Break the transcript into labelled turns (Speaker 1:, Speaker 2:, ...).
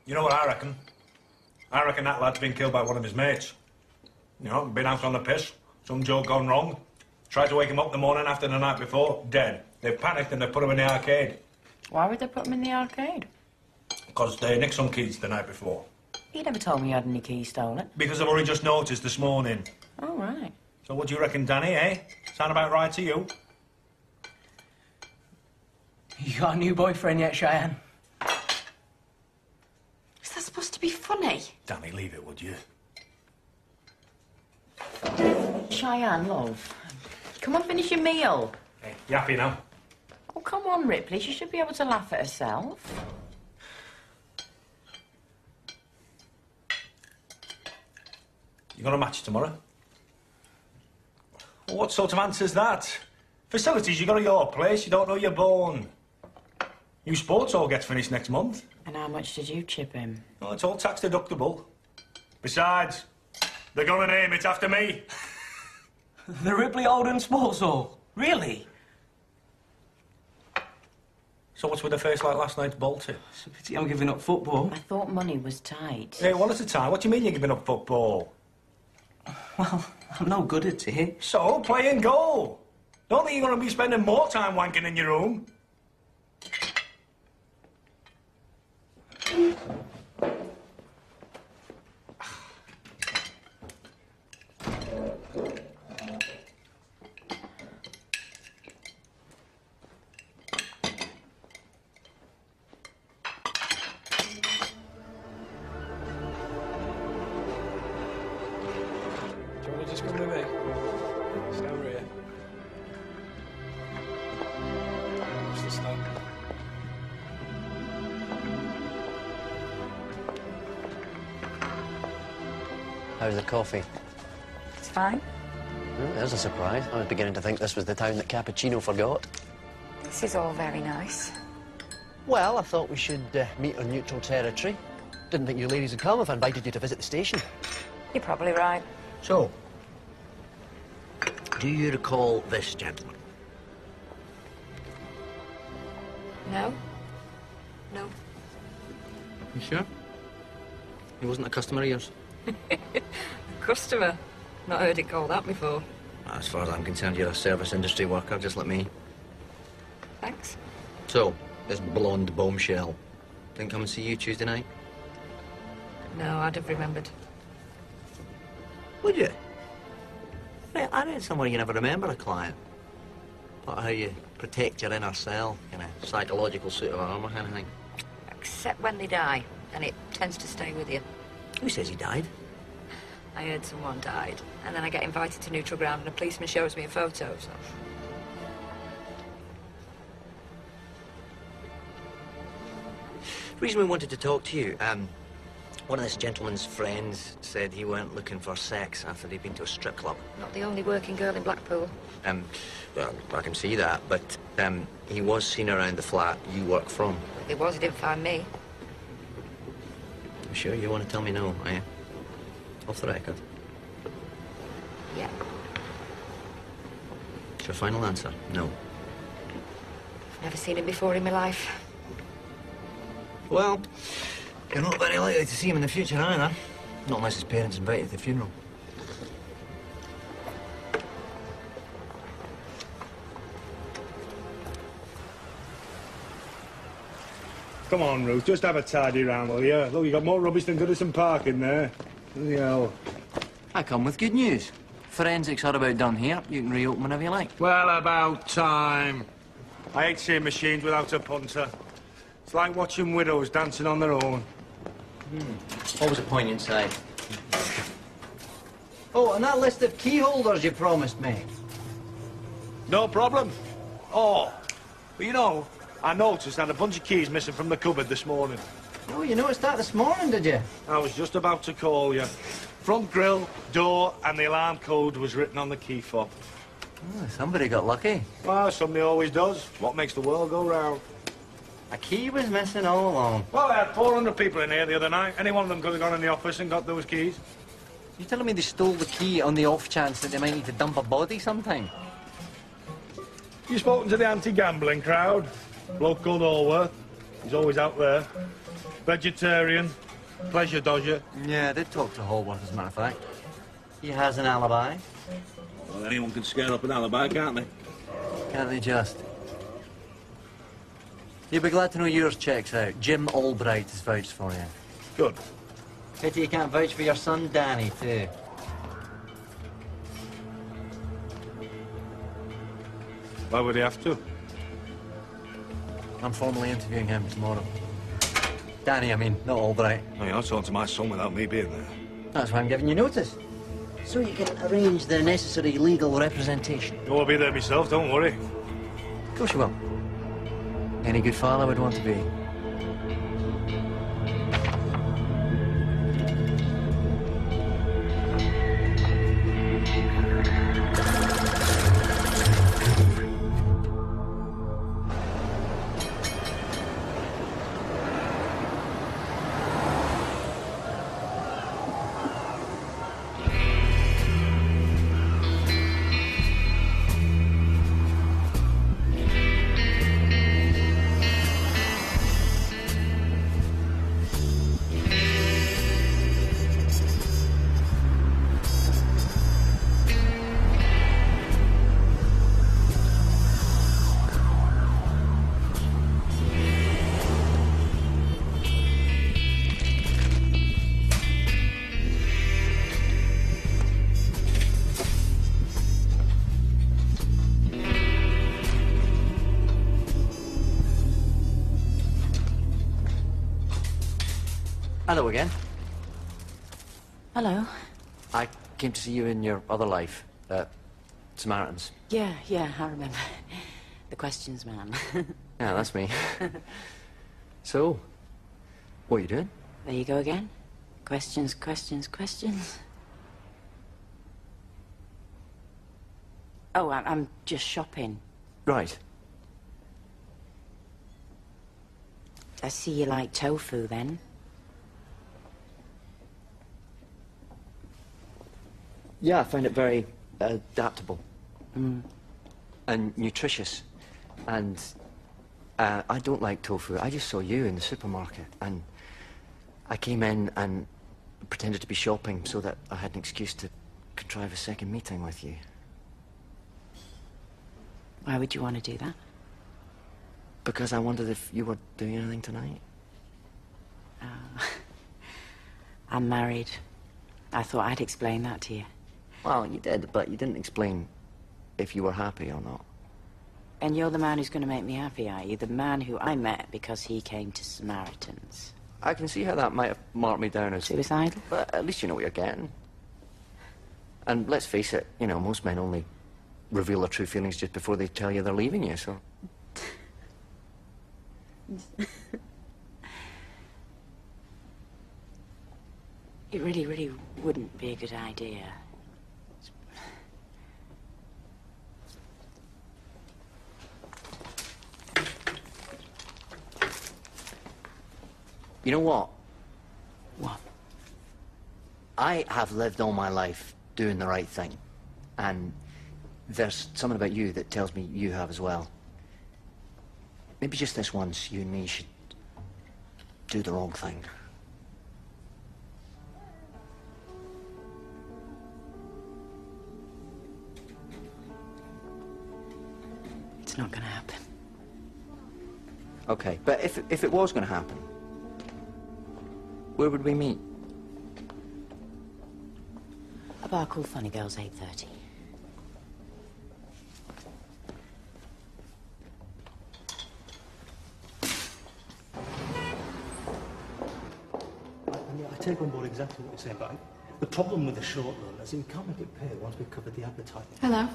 Speaker 1: You know what I reckon? I reckon that lad's been killed by one of his mates. You know, been out on the piss, some joke gone wrong. Tried to wake him up the morning after the night before, dead. They've panicked and they've put him in the arcade.
Speaker 2: Why would they put him in the arcade?
Speaker 1: Because they nicked some keys the night before.
Speaker 2: You never told me you had any keys stolen.
Speaker 1: Because I've only just noticed this morning.
Speaker 2: Oh, right.
Speaker 1: So what do you reckon, Danny, eh? Sound about right to you?
Speaker 3: You got a new boyfriend yet, Cheyenne?
Speaker 2: Is that supposed to be funny?
Speaker 1: Danny, leave it, would you?
Speaker 2: Cheyenne, love. Come on, finish your meal.
Speaker 1: Hey, you happy now?
Speaker 2: Oh, come on, Ripley. She should be able to laugh at herself.
Speaker 1: You got a match tomorrow? Well, what sort of answer's that? Facilities, you got at your place, you don't know you're born. New sports all gets finished next month.
Speaker 2: And how much did you chip him?
Speaker 1: Oh, it's all tax deductible. Besides, they're gonna name it after me.
Speaker 3: The Ripley Holden Sports Hall? Really?
Speaker 1: So what's with the face like last night's Baltic?
Speaker 3: It's a pity I'm giving up football.
Speaker 2: I thought money was tight.
Speaker 1: Hey, one at a time. What do you mean you're giving up football?
Speaker 3: Well, I'm no good at it.
Speaker 1: So, play and go. Don't think you're going to be spending more time wanking in your room.
Speaker 4: Just come with me. Stay over here. What's the stand?
Speaker 5: How's the coffee?
Speaker 2: It's fine.
Speaker 5: Oh, there's a surprise. I was beginning to think this was the town that Cappuccino forgot.
Speaker 6: This is all very nice.
Speaker 5: Well, I thought we should meet on neutral territory. Didn't think you ladies would come if I invited you to visit the station.
Speaker 6: You're probably right.
Speaker 5: So, do you recall this gentleman?
Speaker 6: No? No.
Speaker 5: You sure? He wasn't a customer of yours?
Speaker 6: Customer? Not heard it called that before.
Speaker 5: As far as I'm concerned, you're a service industry worker, just like me.
Speaker 6: Thanks.
Speaker 5: So, this blonde bombshell didn't come and see you Tuesday night?
Speaker 6: No, I'd have remembered.
Speaker 5: Would you? I read somewhere you never remember a client. About how you protect your inner self in a psychological suit of armour kind of thing.
Speaker 6: Except when they die, and it tends to stay with you.
Speaker 5: Who says he died?
Speaker 6: I heard someone died, and then I get invited to neutral ground and a policeman shows me a photo, so...
Speaker 5: The reason we wanted to talk to you, one of this gentleman's friends said he weren't looking for sex after they'd been to a strip club.
Speaker 6: Not the only working girl in Blackpool.
Speaker 5: Well, I can see that, but he was seen around the flat you work from.
Speaker 6: If it was, he didn't find me.
Speaker 5: I'm sure you want to tell me no, are you? Off the record.
Speaker 6: Yeah.
Speaker 5: It's your final answer? No.
Speaker 6: Never seen him before in my life.
Speaker 5: Well, you're not very likely to see him in the future either. Not unless his parents invite you to the funeral.
Speaker 1: Come on, Ruth, just have a tidy round, will you? Look, you got more rubbish than Goodison Park in there. Bloody hell.
Speaker 3: I come with good news. Forensics are about done here. You can reopen whenever you like.
Speaker 1: Well, about time. I hate seeing machines without a punter. It's like watching widows dancing on their own.
Speaker 5: What was the point inside? Oh, and that list of key holders you promised me.
Speaker 1: No problem. Oh, but you know, I noticed I had a bunch of keys missing from the cupboard this morning.
Speaker 5: Oh, you noticed that this morning, did you?
Speaker 1: I was just about to call you. Front grille, door, and the alarm code was written on the key fob.
Speaker 5: Oh, somebody got lucky.
Speaker 1: Well, somebody always does. What makes the world go round?
Speaker 5: A key was missing all along.
Speaker 1: Well, I had 400 people in here the other night. Any one of them could have gone in the office and got those keys.
Speaker 3: You telling me they stole the key on the off chance that they might need to dump a body sometime?
Speaker 1: You spoken to the anti-gambling crowd? Bloke called Allworth. He's always out there. Vegetarian, pleasure dodger.
Speaker 5: Yeah, I did talk to Holden, as a matter of fact. He has an alibi.
Speaker 1: Well, anyone can scare up an alibi, can't they?
Speaker 5: Can't they just? You'll be glad to know yours checks out. Jim Albright has vouched for you.
Speaker 1: Good.
Speaker 5: Pity you can't vouch for your son, Danny, too.
Speaker 1: Why would he have to?
Speaker 5: I'm formally interviewing him tomorrow. Danny, I mean, not Albright.
Speaker 1: Oh, you're not talking to my son without me being there.
Speaker 5: That's why I'm giving you notice. So you can arrange the necessary legal representation.
Speaker 1: I'll be there myself, don't worry.
Speaker 5: Of course you will. Any good father would want to be. Hello again.
Speaker 2: Hello.
Speaker 5: I came to see you in your other life, Samaritans.
Speaker 2: Yeah, I remember. The questions man.
Speaker 5: Yeah, that's me. So, what are you doing?
Speaker 2: There you go again. Questions. Oh, I'm just shopping.
Speaker 5: Right.
Speaker 2: I see you like tofu, then.
Speaker 5: Yeah, I find it very adaptable.
Speaker 2: Mm.
Speaker 5: And nutritious. And I don't like tofu. I just saw you in the supermarket, and I came in and pretended to be shopping so that I had an excuse to contrive a second meeting with you.
Speaker 2: Why would you want to do that?
Speaker 5: Because I wondered if you were doing anything tonight.
Speaker 2: I'm married. I thought I'd explain that to you.
Speaker 5: Well, you did, but you didn't explain if you were happy or not.
Speaker 2: And you're the man who's going to make me happy, are you? The man who I met because he came to Samaritans.
Speaker 5: I can see how that might have marked me down as...
Speaker 2: Suicidal?
Speaker 5: But at least you know what you're getting. And let's face it, you know, most men only reveal their true feelings just before they tell you they're leaving you, so...
Speaker 2: It really wouldn't be a good idea.
Speaker 5: You know what?
Speaker 2: What?
Speaker 5: I have lived all my life doing the right thing. And there's something about you that tells me you have as well. Maybe just this once, you and me should do the wrong thing.
Speaker 2: It's not going to happen.
Speaker 5: Okay, but if it was going to happen, where would we meet?
Speaker 2: A bar called Funny Girls, 8:30.
Speaker 7: I take on board exactly what you're saying, but the problem with the short run is that we can't make it pay once we've covered the advertising.
Speaker 8: Hello.